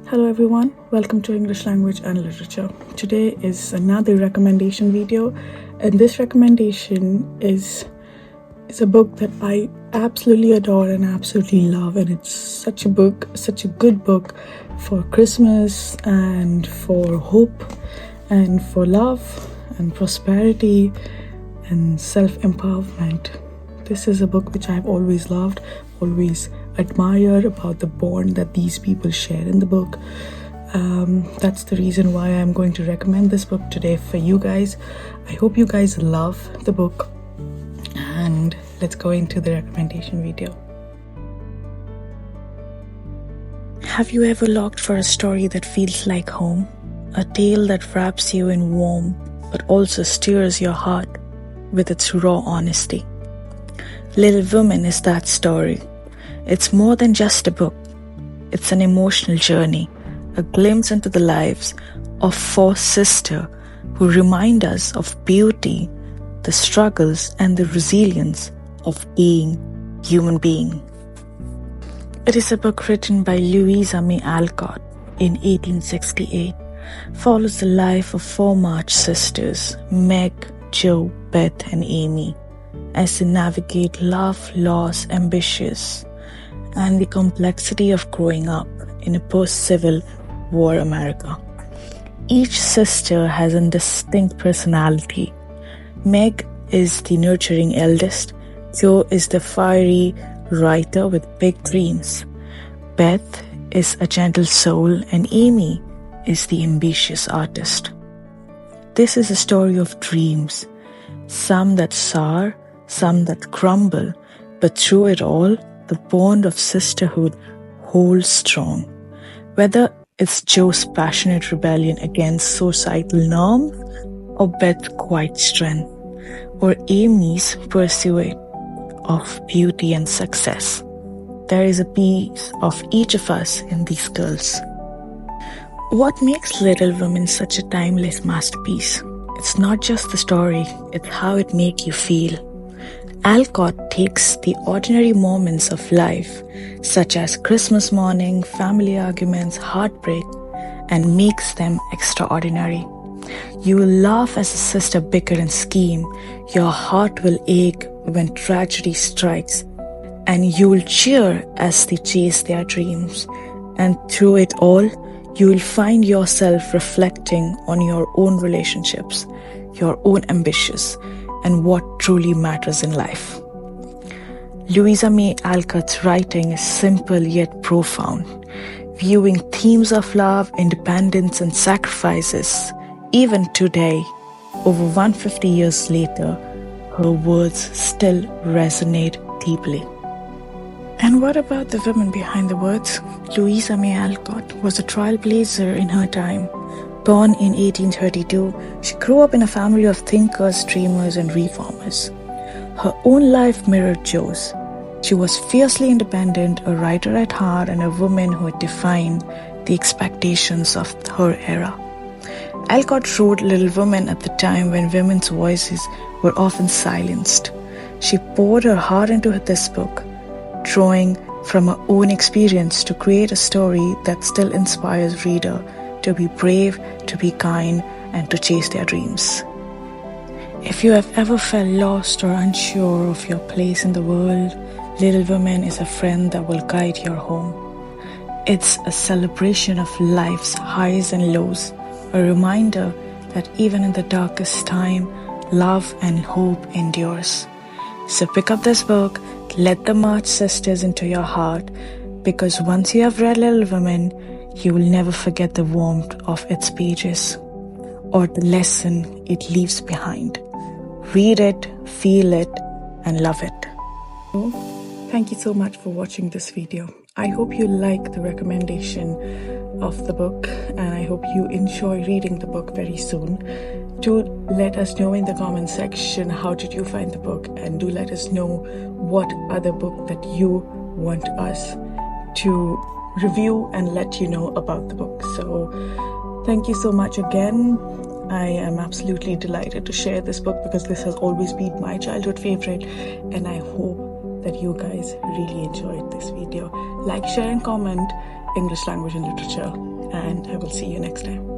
Hello everyone, welcome to English Language and Literature. Today is another recommendation video, and this recommendation is a book that I absolutely adore and absolutely love, and it's such a good book for Christmas and for hope and for love and prosperity and self-empowerment. This is a book which I've always loved, always admired about the bond that these people share in the book. That's the reason why I'm going to recommend this book today for you guys. I hope you guys love the book, and let's go into the recommendation video. Have you ever longed for a story that feels like home? A tale that wraps you in warmth but also stirs your heart with its raw honesty. Little Women is that story. It's more than just a book. It's an emotional journey, a glimpse into the lives of four sisters who remind us of beauty, the struggles, and the resilience of being human being. It is a book written by Louisa May Alcott in 1868. Follows the life of four March sisters, Meg, Jo, Beth, and Amy, as they navigate love, loss, ambitions, and the complexity of growing up in a post-Civil War America. Each sister has a distinct personality. Meg is the nurturing eldest, Jo is the fiery writer with big dreams, Beth is a gentle soul, and Amy is the ambitious artist. This is a story of dreams, some that soar, some that crumble, but through it all, the bond of sisterhood holds strong. Whether it's Jo's passionate rebellion against societal norms, or Beth's quiet strength, or Amy's pursuit of beauty and success, there is a piece of each of us in these girls. What makes Little Women such a timeless masterpiece? It's not just the story, it's how it makes you feel. Alcott takes the ordinary moments of life, such as Christmas morning, family arguments, heartbreak, and makes them extraordinary. You will laugh as a sister bicker and scheme, your heart will ache when tragedy strikes, and you will cheer as they chase their dreams. And through it all, you will find yourself reflecting on your own relationships, your own ambitions, and what truly matters in life. Louisa May Alcott's writing is simple yet profound, viewing themes of love, independence, and sacrifices. Even today, over 150 years later, her words still resonate deeply. And what about the women behind the words? Louisa May Alcott was a trailblazer in her time. Born in 1832, she grew up in a family of thinkers, dreamers, and reformers. Her own life mirrored Jo's. She was fiercely independent, a writer at heart, and a woman who had defined the expectations of her era. Alcott wrote Little Women at the time when women's voices were often silenced. She poured her heart into this book, drawing from her own experience to create a story that still inspires reader to be brave, to be kind, and to chase their dreams. If you have ever felt lost or unsure of your place in the world, Little Women is a friend that will guide your home. It's a celebration of life's highs and lows, a reminder that even in the darkest time, love and hope endures. So pick up this book, let the March sisters into your heart, because once you have read Little Women, you will never forget the warmth of its pages or the lesson it leaves behind. Read it, feel it, and love it. Thank you so much for watching this video. I hope you like the recommendation of the book, and I hope you enjoy reading the book very soon. Do let us know in the comment section how did you find the book, and do let us know what other book that you want us to review and let you know about the book. So thank you so much again. I am absolutely delighted to share this book because this has always been my childhood favorite, and I hope that you guys really enjoyed this video. Like, share, and comment English Language and Literature. and I will see you next time.